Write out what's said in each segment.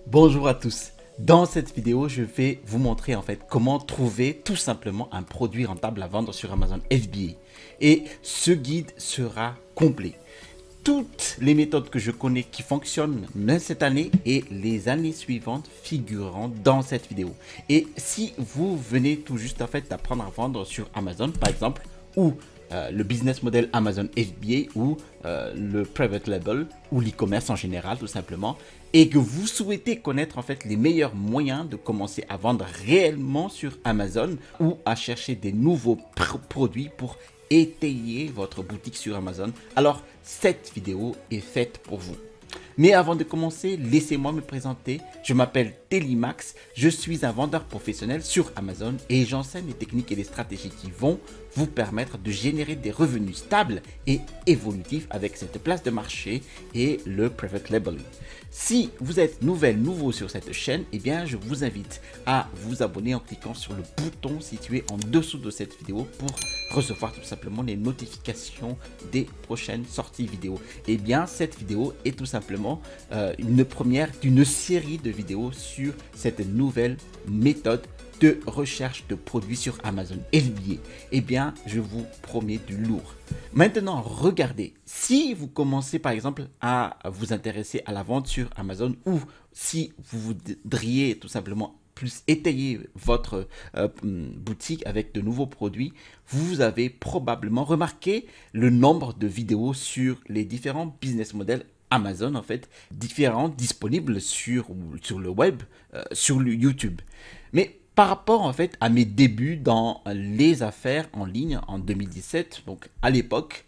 Bonjour à tous. Dans cette vidéo, je vais vous montrer en fait comment trouver tout simplement un produit rentable à vendre sur Amazon FBA. Et ce guide sera complet. Toutes les méthodes que je connais qui fonctionnent même cette année et les années suivantes figureront dans cette vidéo. Et si vous venez tout juste en fait d'apprendre à vendre sur Amazon par exemple, ou le business model Amazon FBA ou le private label ou l'e-commerce en général tout simplement, et que vous souhaitez connaître en fait les meilleurs moyens de commencer à vendre réellement sur Amazon ou à chercher des nouveaux produits pour étayer votre boutique sur Amazon, alors cette vidéo est faite pour vous. Mais avant de commencer, laissez-moi me présenter. Je m'appelle Telimax, je suis un vendeur professionnel sur Amazon et j'enseigne les techniques et les stratégies qui vont vous permettre de générer des revenus stables et évolutifs avec cette place de marché et le private labeling. Si vous êtes nouveau sur cette chaîne, eh bien je vous invite à vous abonner en cliquant sur le bouton situé en dessous de cette vidéo pour recevoir tout simplement les notifications des prochaines sorties vidéo. Eh bien cette vidéo est tout simplement une première d'une série de vidéos sur cette nouvelle méthode de recherche de produits sur Amazon FBA. Eh bien, je vous promets du lourd. Maintenant, regardez, si vous commencez par exemple à vous intéresser à la vente sur Amazon ou si vous voudriez tout simplement plus étayer votre boutique avec de nouveaux produits, vous avez probablement remarqué le nombre de vidéos sur les différents business models Amazon en fait, différents disponibles sur le web, sur le YouTube. Mais par rapport en fait à mes débuts dans les affaires en ligne en 2017, donc à l'époque,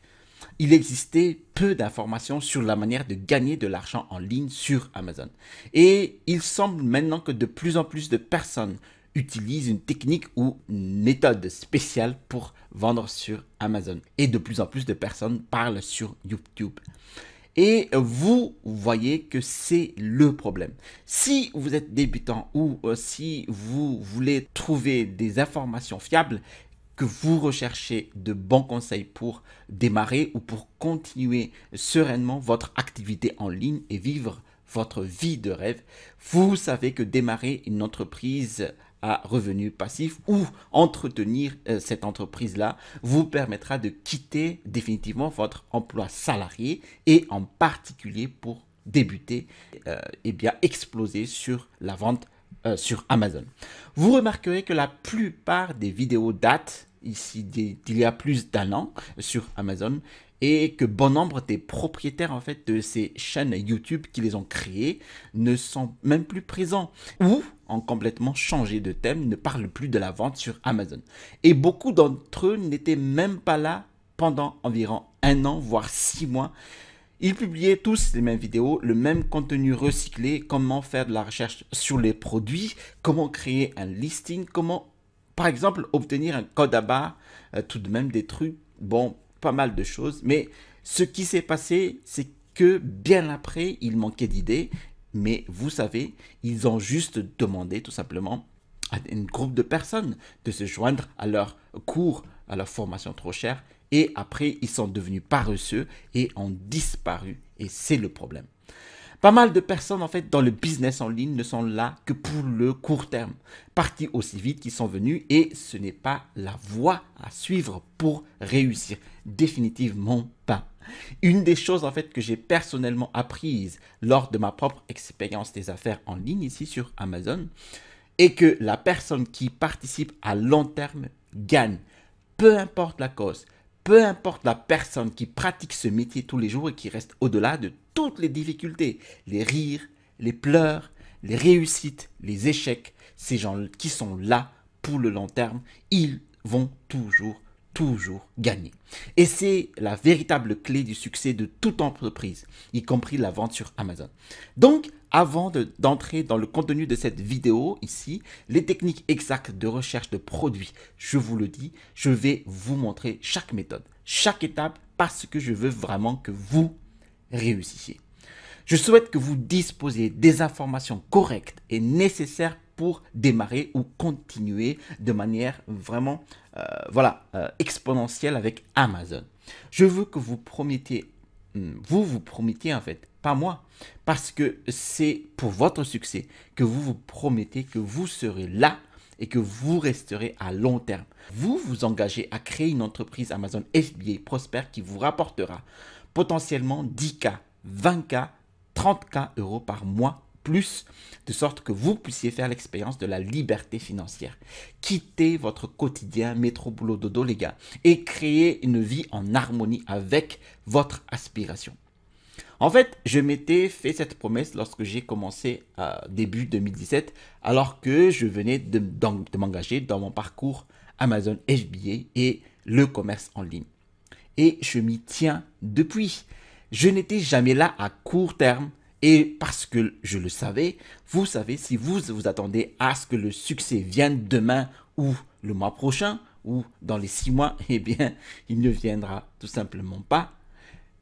il existait peu d'informations sur la manière de gagner de l'argent en ligne sur Amazon. Et il semble maintenant que de plus en plus de personnes utilisent une technique ou une méthode spéciale pour vendre sur Amazon. Et de plus en plus de personnes parlent sur YouTube. Et vous voyez que c'est le problème. Si vous êtes débutant ou si vous voulez trouver des informations fiables, que vous recherchez de bons conseils pour démarrer ou pour continuer sereinement votre activité en ligne et vivre votre vie de rêve, vous savez que démarrer une entreprise à revenus passifs ou entretenir cette entreprise-là vous permettra de quitter définitivement votre emploi salarié et en particulier pour débuter et bien exploser sur la vente sur Amazon. Vous remarquerez que la plupart des vidéos datent ici d'il y a plus d'un an sur Amazon et que bon nombre des propriétaires en fait de ces chaînes YouTube qui les ont créées ne sont même plus présents ou ont complètement changé de thème, ne parlent plus de la vente sur Amazon. Et beaucoup d'entre eux n'étaient même pas là pendant environ un an, voire 6 mois. Ils publiaient tous les mêmes vidéos, le même contenu recyclé, comment faire de la recherche sur les produits, comment créer un listing, comment par exemple obtenir un code à barre, tout de même des trucs, bon, pas mal de choses. Mais ce qui s'est passé, c'est que bien après, il manquait d'idées. Mais vous savez, ils ont juste demandé tout simplement à un groupe de personnes de se joindre à leur cours, à leur formation trop chère. Et après, ils sont devenus paresseux et ont disparu. Et c'est le problème. Pas mal de personnes en fait dans le business en ligne ne sont là que pour le court terme, partis aussi vite qu'ils sont venus et ce n'est pas la voie à suivre pour réussir, définitivement pas. Une des choses en fait que j'ai personnellement apprises lors de ma propre expérience des affaires en ligne ici sur Amazon est que la personne qui participe à long terme gagne, peu importe la cause. Peu importe la personne qui pratique ce métier tous les jours et qui reste au-delà de toutes les difficultés, les rires, les pleurs, les réussites, les échecs, ces gens qui sont là pour le long terme, ils vont toujours gagner. Et c'est la véritable clé du succès de toute entreprise, y compris la vente sur Amazon. Donc, avant d'entrer dans le contenu de cette vidéo ici, les techniques exactes de recherche de produits, je vous le dis, je vais vous montrer chaque méthode, chaque étape parce que je veux vraiment que vous réussissiez. Je souhaite que vous disposiez des informations correctes et nécessaires pour démarrer ou continuer de manière vraiment exponentielle avec Amazon. Je veux que vous promettiez vous vous promettez en fait, pas moi. Parce que c'est pour votre succès que vous vous promettez que vous serez là et que vous resterez à long terme. Vous vous engagez à créer une entreprise Amazon FBA prospère qui vous rapportera potentiellement 10K, 20K, 30K euros par mois plus, de sorte que vous puissiez faire l'expérience de la liberté financière. Quittez votre quotidien métro boulot dodo les gars et créer une vie en harmonie avec votre aspiration. En fait, je m'étais fait cette promesse lorsque j'ai commencé début 2017, alors que je venais de m'engager dans mon parcours Amazon FBA et le commerce en ligne. Et je m'y tiens depuis. Je n'étais jamais là à court terme et parce que je le savais, vous savez, si vous vous attendez à ce que le succès vienne demain ou le mois prochain ou dans les 6 mois, eh bien, il ne viendra tout simplement pas.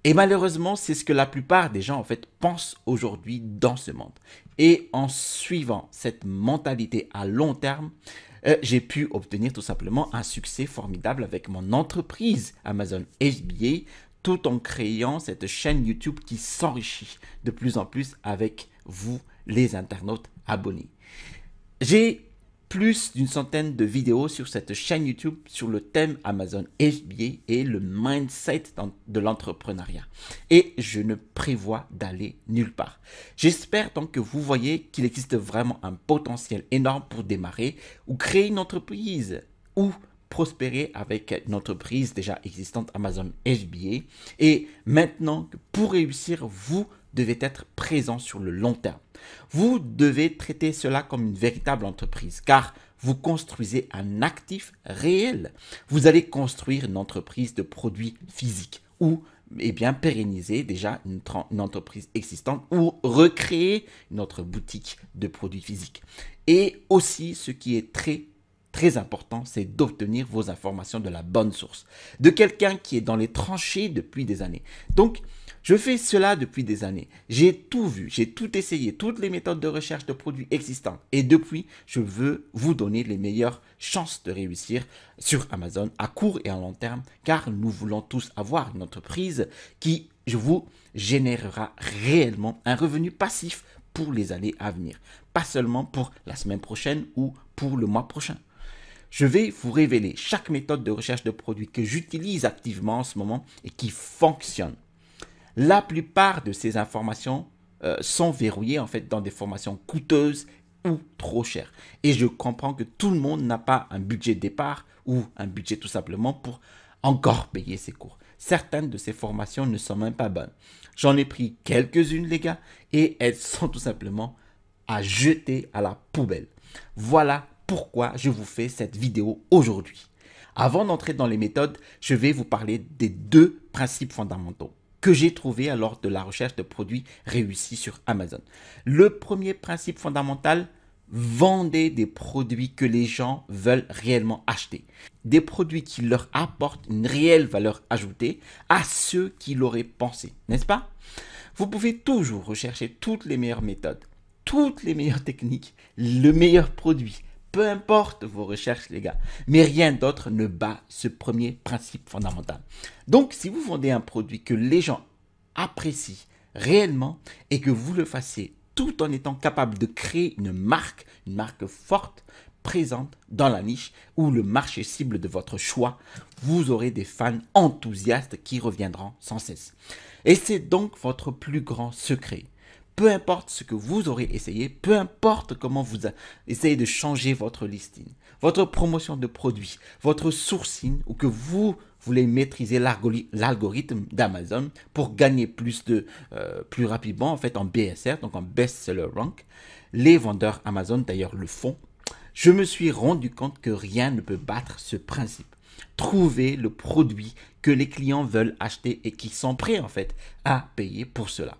Et malheureusement, c'est ce que la plupart des gens en fait pensent aujourd'hui dans ce monde. Et en suivant cette mentalité à long terme, j'ai pu obtenir tout simplement un succès formidable avec mon entreprise Amazon FBA, tout en créant cette chaîne YouTube qui s'enrichit de plus en plus avec vous, les internautes abonnés. J'ai plus d'une centaine de vidéos sur cette chaîne YouTube sur le thème Amazon FBA et le mindset de l'entrepreneuriat. Et je ne prévois d'aller nulle part. J'espère donc que vous voyez qu'il existe vraiment un potentiel énorme pour démarrer ou créer une entreprise ou prospérer avec une entreprise déjà existante Amazon FBA. Et maintenant, pour réussir, vous devez être présent sur le long terme. Vous devez traiter cela comme une véritable entreprise car vous construisez un actif réel. Vous allez construire une entreprise de produits physiques ou bien pérenniser déjà une entreprise existante ou recréer une autre boutique de produits physiques. Et aussi, ce qui est très important, c'est d'obtenir vos informations de la bonne source, de quelqu'un qui est dans les tranchées depuis des années. Donc, je fais cela depuis des années. J'ai tout vu, j'ai tout essayé, toutes les méthodes de recherche de produits existantes. Et depuis, je veux vous donner les meilleures chances de réussir sur Amazon à court et à long terme, car nous voulons tous avoir une entreprise qui vous générera réellement un revenu passif pour les années à venir. Pas seulement pour la semaine prochaine ou pour le mois prochain. Je vais vous révéler chaque méthode de recherche de produits que j'utilise activement en ce moment et qui fonctionne. La plupart de ces informations sont verrouillées en fait dans des formations coûteuses ou trop chères. Et je comprends que tout le monde n'a pas un budget de départ ou un budget tout simplement pour encore payer ses cours. Certaines de ces formations ne sont même pas bonnes. J'en ai pris quelques-unes les gars et elles sont tout simplement à jeter à la poubelle. Voilà pourquoi je vous fais cette vidéo aujourd'hui. Avant d'entrer dans les méthodes, je vais vous parler des 2 principes fondamentaux que j'ai trouvés lors de la recherche de produits réussis sur Amazon. Le premier principe fondamental, vendez des produits que les gens veulent réellement acheter. Des produits qui leur apportent une réelle valeur ajoutée à ceux qui l'auraient pensé, n'est-ce pas? Vous pouvez toujours rechercher toutes les meilleures méthodes, toutes les meilleures techniques, le meilleur produit. Peu importe vos recherches, les gars, mais rien d'autre ne bat ce premier principe fondamental. Donc, si vous vendez un produit que les gens apprécient réellement et que vous le fassiez tout en étant capable de créer une marque forte, présente dans la niche ou le marché cible de votre choix, vous aurez des fans enthousiastes qui reviendront sans cesse. Et c'est donc votre plus grand secret. Peu importe ce que vous aurez essayé, peu importe comment vous essayez de changer votre listing, votre promotion de produits, votre sourcing ou que vous voulez maîtriser l'algorithme d'Amazon pour gagner plus rapidement en fait en BSR, donc en Best Seller Rank, les vendeurs Amazon d'ailleurs le font. Je me suis rendu compte que rien ne peut battre ce principe. Trouver le produit que les clients veulent acheter et qui sont prêts en fait à payer pour cela.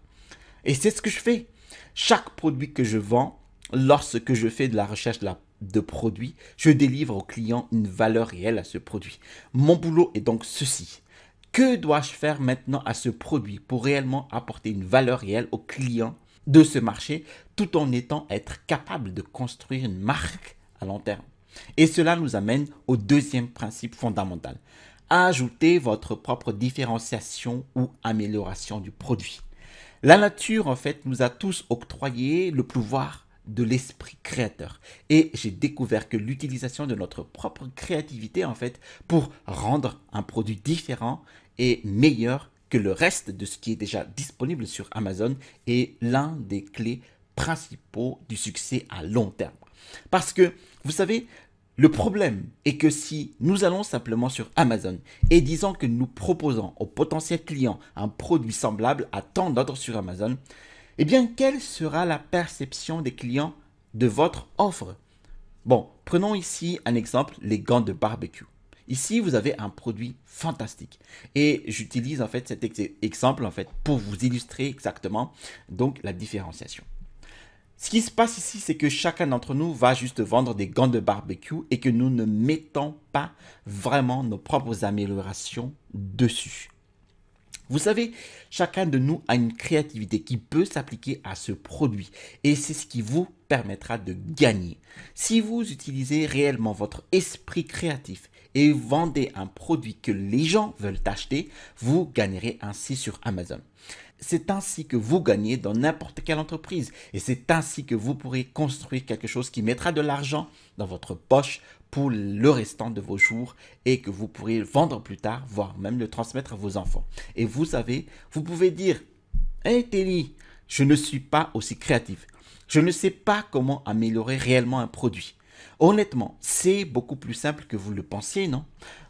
Et c'est ce que je fais. Chaque produit que je vends, lorsque je fais de la recherche de produits, je délivre au client une valeur réelle à ce produit. Mon boulot est donc ceci. Que dois-je faire maintenant à ce produit pour réellement apporter une valeur réelle au client de ce marché tout en être capable de construire une marque à long terme? Et cela nous amène au deuxième principe fondamental. Ajoutez votre propre différenciation ou amélioration du produit. La nature, en fait, nous a tous octroyé le pouvoir de l'esprit créateur. Et j'ai découvert que l'utilisation de notre propre créativité, en fait, pour rendre un produit différent et meilleur que le reste de ce qui est déjà disponible sur Amazon est l'un des clés principaux du succès à long terme. Parce que, vous savez, le problème est que si nous allons simplement sur Amazon et disons que nous proposons aux potentiels clients un produit semblable à tant d'autres sur Amazon, eh bien, quelle sera la perception des clients de votre offre? Bon, prenons ici un exemple, les gants de barbecue. Ici, vous avez un produit fantastique. Et j'utilise en fait cet exemple en fait pour vous illustrer exactement donc la différenciation. Ce qui se passe ici, c'est que chacun d'entre nous va juste vendre des gants de barbecue et que nous ne mettons pas vraiment nos propres améliorations dessus. Vous savez, chacun de nous a une créativité qui peut s'appliquer à ce produit et c'est ce qui vous permettra de gagner. Si vous utilisez réellement votre esprit créatif et vendez un produit que les gens veulent acheter, vous gagnerez ainsi sur Amazon. C'est ainsi que vous gagnez dans n'importe quelle entreprise et c'est ainsi que vous pourrez construire quelque chose qui mettra de l'argent dans votre poche pour le restant de vos jours et que vous pourrez vendre plus tard, voire même le transmettre à vos enfants. Et vous savez, vous pouvez dire « Hey Telly, je ne suis pas aussi créatif. Je ne sais pas comment améliorer réellement un produit. » Honnêtement, c'est beaucoup plus simple que vous le pensiez, non?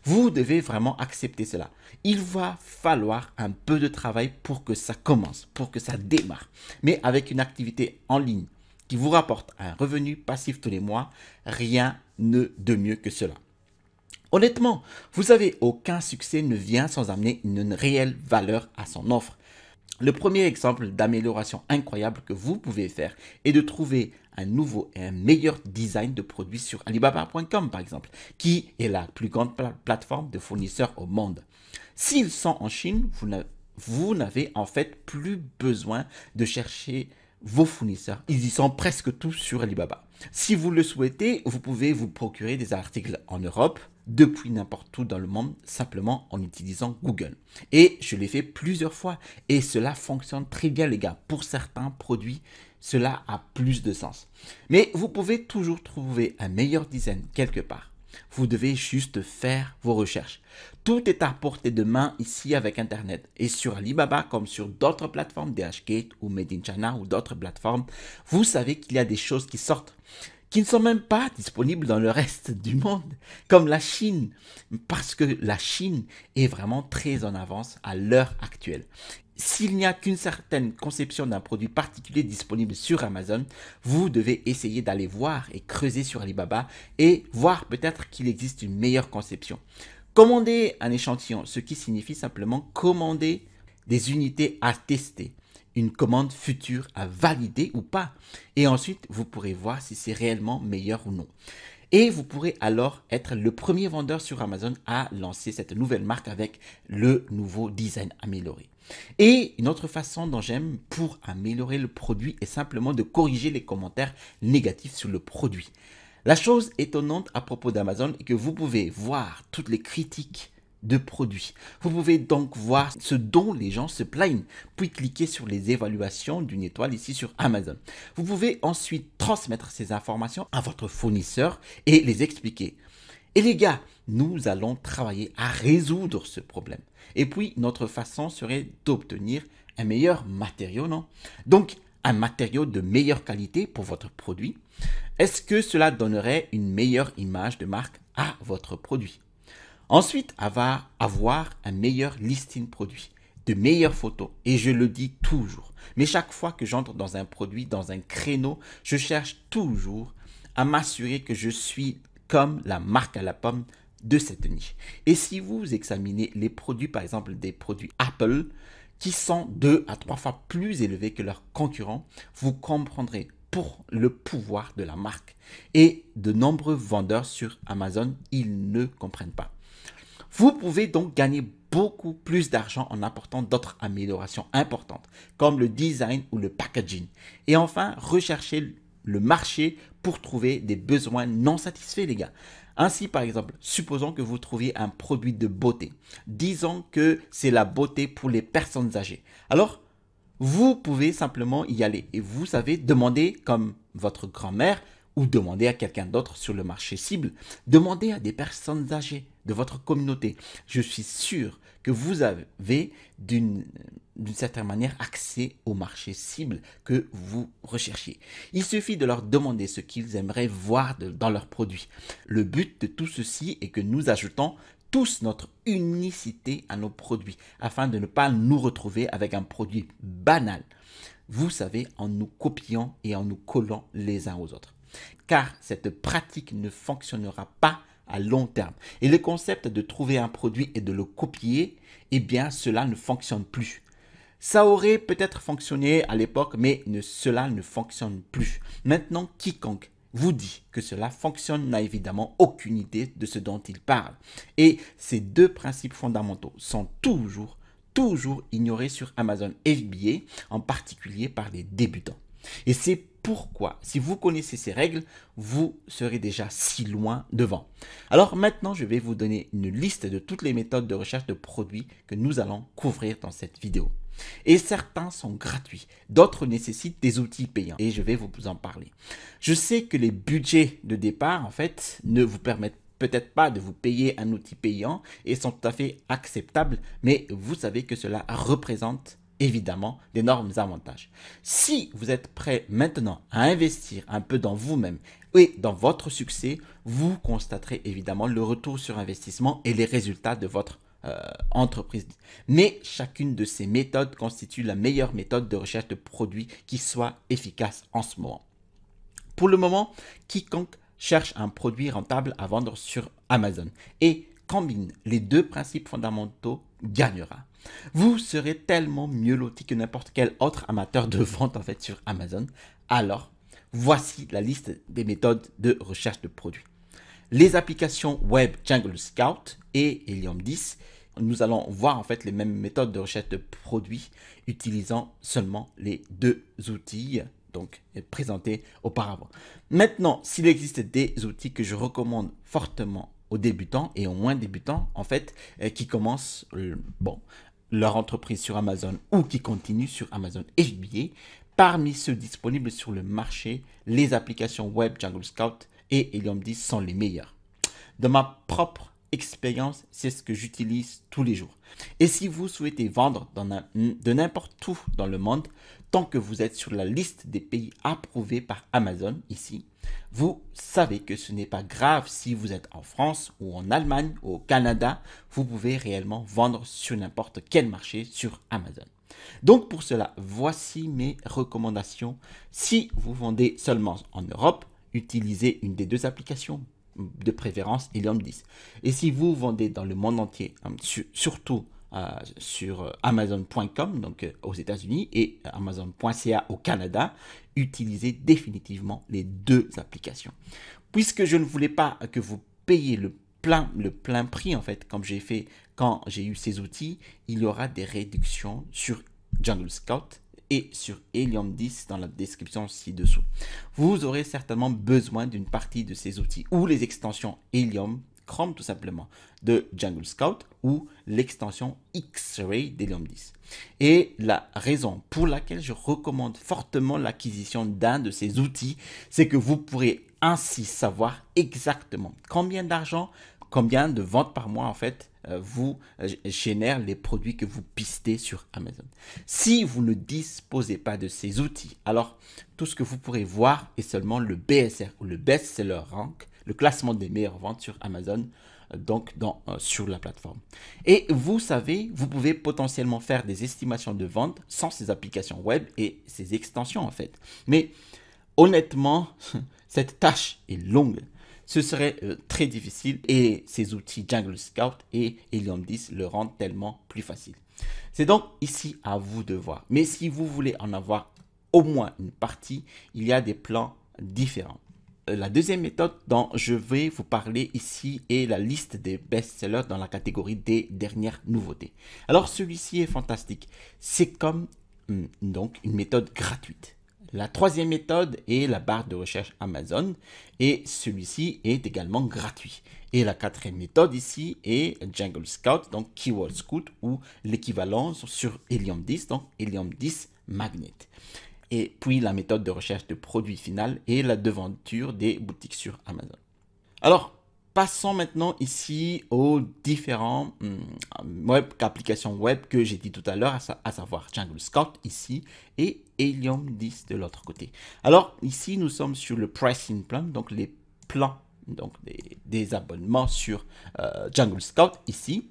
Vous devez vraiment accepter cela. Il va falloir un peu de travail pour que ça commence, pour que ça démarre. Mais avec une activité en ligne qui vous rapporte un revenu passif tous les mois, rien de mieux que cela. Honnêtement, vous savez, aucun succès ne vient sans amener une réelle valeur à son offre. Le premier exemple d'amélioration incroyable que vous pouvez faire est de trouver un nouveau et un meilleur design de produits sur Alibaba.com par exemple, qui est la plus grande plateforme de fournisseurs au monde. S'ils sont en Chine, vous n'avez en fait plus besoin de chercher vos fournisseurs. Ils y sont presque tous sur Alibaba. Si vous le souhaitez, vous pouvez vous procurer des articles en Europe, depuis n'importe où dans le monde, simplement en utilisant Google. Et je l'ai fait plusieurs fois et cela fonctionne très bien les gars. Pour certains produits, cela a plus de sens. Mais vous pouvez toujours trouver un meilleur design quelque part. Vous devez juste faire vos recherches. Tout est à portée de main ici avec Internet. Et sur Alibaba, comme sur d'autres plateformes, DHgate ou Made in China ou d'autres plateformes, vous savez qu'il y a des choses qui sortent, qui ne sont même pas disponibles dans le reste du monde, comme la Chine, parce que la Chine est vraiment très en avance à l'heure actuelle. S'il n'y a qu'une certaine conception d'un produit particulier disponible sur Amazon, vous devez essayer d'aller voir et creuser sur Alibaba et voir peut-être qu'il existe une meilleure conception. Commandez un échantillon, ce qui signifie simplement commander des unités à tester, une commande future à valider ou pas. Et ensuite, vous pourrez voir si c'est réellement meilleur ou non. Et vous pourrez alors être le premier vendeur sur Amazon à lancer cette nouvelle marque avec le nouveau design amélioré. Et une autre façon dont j'aime pour améliorer le produit est simplement de corriger les commentaires négatifs sur le produit. La chose étonnante à propos d'Amazon est que vous pouvez voir toutes les critiques de produits. Vous pouvez donc voir ce dont les gens se plaignent, puis cliquer sur les évaluations d'une étoile ici sur Amazon. Vous pouvez ensuite transmettre ces informations à votre fournisseur et les expliquer. Et les gars, nous allons travailler à résoudre ce problème. Et puis, notre façon serait d'obtenir un meilleur matériau, non? Donc, un matériau de meilleure qualité pour votre produit. Est-ce que cela donnerait une meilleure image de marque à votre produit? Ensuite, elle va avoir un meilleur listing produit, de meilleures photos. Et je le dis toujours. Mais chaque fois que j'entre dans un produit, dans un créneau, je cherche toujours à m'assurer que je suis comme la marque à la pomme de cette niche. Et si vous examinez les produits, par exemple des produits Apple, qui sont 2 à 3 fois plus élevés que leurs concurrents, vous comprendrez pour le pouvoir de la marque. Et de nombreux vendeurs sur Amazon, ils ne comprennent pas. Vous pouvez donc gagner beaucoup plus d'argent en apportant d'autres améliorations importantes, comme le design ou le packaging. Et enfin, recherchez le marché pour trouver des besoins non satisfaits, les gars. Ainsi, par exemple, supposons que vous trouviez un produit de beauté. Disons que c'est la beauté pour les personnes âgées. Alors, vous pouvez simplement y aller et vous savez demander comme votre grand-mère ou demander à quelqu'un d'autre sur le marché cible, demandez à des personnes âgées de votre communauté. Je suis sûr que vous avez d'une certaine manière accès au marché cible que vous recherchiez. Il suffit de leur demander ce qu'ils aimeraient voir dans leurs produits. Le but de tout ceci est que nous ajoutons tous notre unicité à nos produits afin de ne pas nous retrouver avec un produit banal. Vous savez, en nous copiant et en nous collant les uns aux autres. Car cette pratique ne fonctionnera pas à long terme. Et le concept de trouver un produit et de le copier, eh bien, cela ne fonctionne plus. Ça aurait peut-être fonctionné à l'époque, mais cela ne fonctionne plus. Maintenant, quiconque vous dit que cela fonctionne n'a évidemment aucune idée de ce dont il parle. Et ces deux principes fondamentaux sont toujours ignorés sur Amazon FBA, en particulier par les débutants. Et c'est pourquoi, si vous connaissez ces règles, vous serez déjà si loin devant. Alors maintenant, je vais vous donner une liste de toutes les méthodes de recherche de produits que nous allons couvrir dans cette vidéo. Et certains sont gratuits, d'autres nécessitent des outils payants et je vais vous en parler. Je sais que les budgets de départ, en fait, ne vous permettent peut-être pas de vous payer un outil payant et sont tout à fait acceptables, mais vous savez que cela représente évidemment d'énormes avantages. Si vous êtes prêt maintenant à investir un peu dans vous-même et dans votre succès, vous constaterez évidemment le retour sur investissement et les résultats de votre entreprise. Mais chacune de ces méthodes constitue la meilleure méthode de recherche de produits qui soit efficace en ce moment. Pour le moment, quiconque cherche un produit rentable à vendre sur Amazon et combine les deux principes fondamentaux gagnera. Vous serez tellement mieux loti que n'importe quel autre amateur de vente en fait sur Amazon. Alors, voici la liste des méthodes de recherche de produits. Les applications web Jungle Scout et Helium 10. Nous allons voir en fait les mêmes méthodes de recherche de produits utilisant seulement les deux outils donc présentés auparavant. Maintenant, s'il existe des outils que je recommande fortement aux débutants et aux moins débutants en fait qui commencent leur entreprise sur Amazon ou qui continuent sur Amazon FBA, parmi ceux disponibles sur le marché, les applications web Jungle Scout et Helium 10 sont les meilleurs. De ma propre expérience, c'est ce que j'utilise tous les jours. Et si vous souhaitez vendre de n'importe où dans le monde, tant que vous êtes sur la liste des pays approuvés par Amazon ici, vous savez que ce n'est pas grave si vous êtes en France ou en Allemagne ou au Canada, vous pouvez réellement vendre sur n'importe quel marché sur Amazon. Donc pour cela, voici mes recommandations. Si vous vendez seulement en Europe, utilisez une des deux applications, de préférence Helium 10. Et si vous vendez dans le monde entier, surtout sur Amazon.com, donc aux États-Unis, et Amazon.ca au Canada, utilisez définitivement les deux applications. Puisque je ne voulais pas que vous payiez le plein prix, en fait, comme j'ai fait quand j'ai eu ces outils, il y aura des réductions sur Jungle Scout et sur Helium 10 dans la description ci-dessous. Vous aurez certainement besoin d'une partie de ces outils ou les extensions Helium, Chrome tout simplement, de Jungle Scout ou l'extension X-Ray d'Helium 10. Et la raison pour laquelle je recommande fortement l'acquisition d'un de ces outils, c'est que vous pourrez ainsi savoir exactement combien d'argent, combien de ventes par mois en fait vous génère les produits que vous pistez sur Amazon. Si vous ne disposez pas de ces outils, alors tout ce que vous pourrez voir est seulement le BSR ou le Best Seller Rank, le classement des meilleures ventes sur Amazon, donc sur la plateforme. Et vous savez, vous pouvez potentiellement faire des estimations de vente sans ces applications web et ces extensions en fait. Mais honnêtement, cette tâche est longue. Ce serait très difficile et ces outils Jungle Scout et Helium 10 le rendent tellement plus facile. C'est donc ici à vous de voir. Mais si vous voulez en avoir au moins une partie, il y a des plans différents. La deuxième méthode dont je vais vous parler ici est la liste des best-sellers dans la catégorie des dernières nouveautés. Alors celui-ci est fantastique. C'est comme donc une méthode gratuite. La troisième méthode est la barre de recherche Amazon et celui-ci est également gratuit. Et la quatrième méthode ici est Jungle Scout, donc Keyword Scout ou l'équivalent sur Helium 10, donc Helium 10 Magnet. Et puis la méthode de recherche de produit final et la devanture des boutiques sur Amazon. Alors, passons maintenant ici aux différents applications web que j'ai dit tout à l'heure, à savoir Jungle Scout ici et Helium 10 de l'autre côté. Alors ici, nous sommes sur le pricing plan, donc les plans donc des abonnements sur Jungle Scout ici.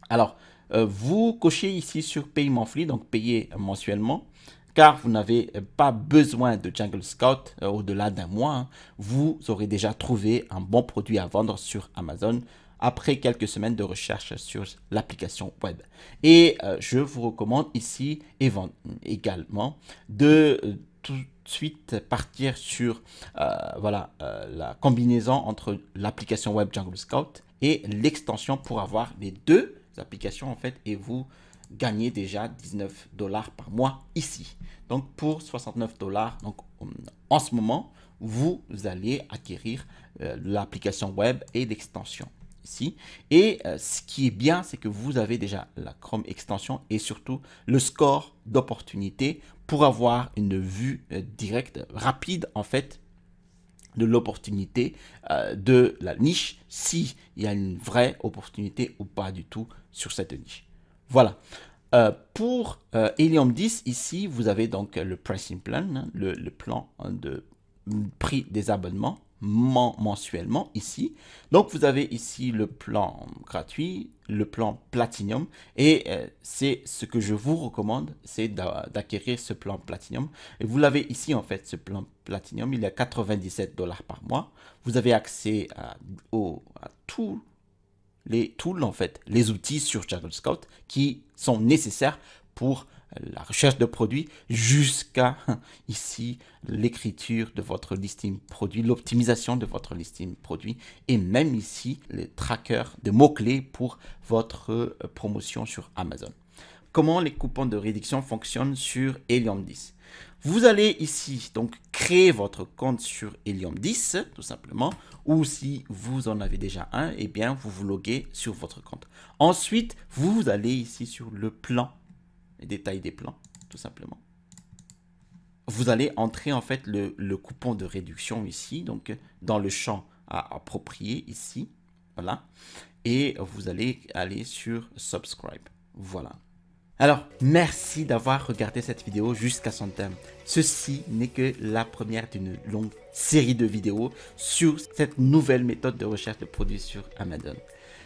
Alors, vous cochez ici sur Pay Monthly, donc payer mensuellement. Car vous n'avez pas besoin de Jungle Scout au-delà d'un mois, hein. Vous aurez déjà trouvé un bon produit à vendre sur Amazon après quelques semaines de recherche sur l'application web. Et je vous recommande ici également de tout de suite partir sur la combinaison entre l'application web Jungle Scout et l'extension pour avoir les deux applications en fait et vous gagnez déjà 19 $ par mois ici. Donc pour 69 $, donc en ce moment, vous allez acquérir l'application web et l'extension ici. Et ce qui est bien, c'est que vous avez déjà la Chrome extension et surtout le score d'opportunité pour avoir une vue directe, rapide en fait, de l'opportunité de la niche, s'il y a une vraie opportunité ou pas du tout sur cette niche. Voilà. Pour Helium 10, ici, vous avez donc le pricing plan, hein, le plan de prix des abonnements mensuellement ici. Donc, vous avez ici le plan gratuit, le plan Platinum. Et c'est ce que je vous recommande, c'est d'acquérir ce plan Platinum. Et vous l'avez ici, en fait, ce plan Platinum. Il est à 97 $ par mois. Vous avez accès à tout les tools, en fait, les outils sur Jungle Scout qui sont nécessaires pour la recherche de produits jusqu'à ici l'écriture de votre listing produit, l'optimisation de votre listing produit et même ici les trackers de mots-clés pour votre promotion sur Amazon. Comment les coupons de réduction fonctionnent sur Helium 10? Vous allez ici donc créer votre compte sur Helium 10 tout simplement, ou si vous en avez déjà un, eh bien vous vous loguez sur votre compte. Ensuite, vous allez ici sur le plan, les détails des plans tout simplement. Vous allez entrer en fait le coupon de réduction ici, donc dans le champ à approprier ici, voilà, et vous allez aller sur Subscribe, voilà. Alors, merci d'avoir regardé cette vidéo jusqu'à son terme. Ceci n'est que la première d'une longue série de vidéos sur cette nouvelle méthode de recherche de produits sur Amazon.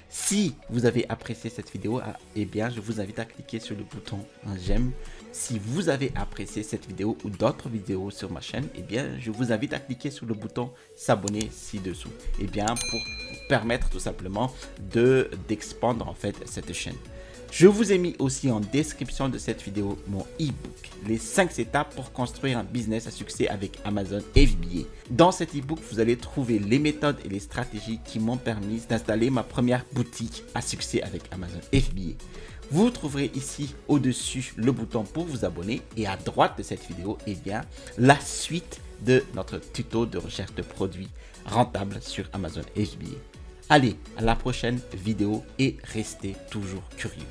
Si vous avez apprécié cette vidéo, eh bien, je vous invite à cliquer sur le bouton j'aime. Si vous avez apprécié cette vidéo ou d'autres vidéos sur ma chaîne, eh bien, je vous invite à cliquer sur le bouton s'abonner ci-dessous. Eh bien, pour vous permettre tout simplement d'expandre en fait cette chaîne. Je vous ai mis aussi en description de cette vidéo mon e-book, les 5 étapes pour construire un business à succès avec Amazon FBA. Dans cet e-book, vous allez trouver les méthodes et les stratégies qui m'ont permis d'installer ma première boutique à succès avec Amazon FBA. Vous trouverez ici au-dessus le bouton pour vous abonner et à droite de cette vidéo, eh bien, la suite de notre tuto de recherche de produits rentables sur Amazon FBA. Allez, à la prochaine vidéo et restez toujours curieux.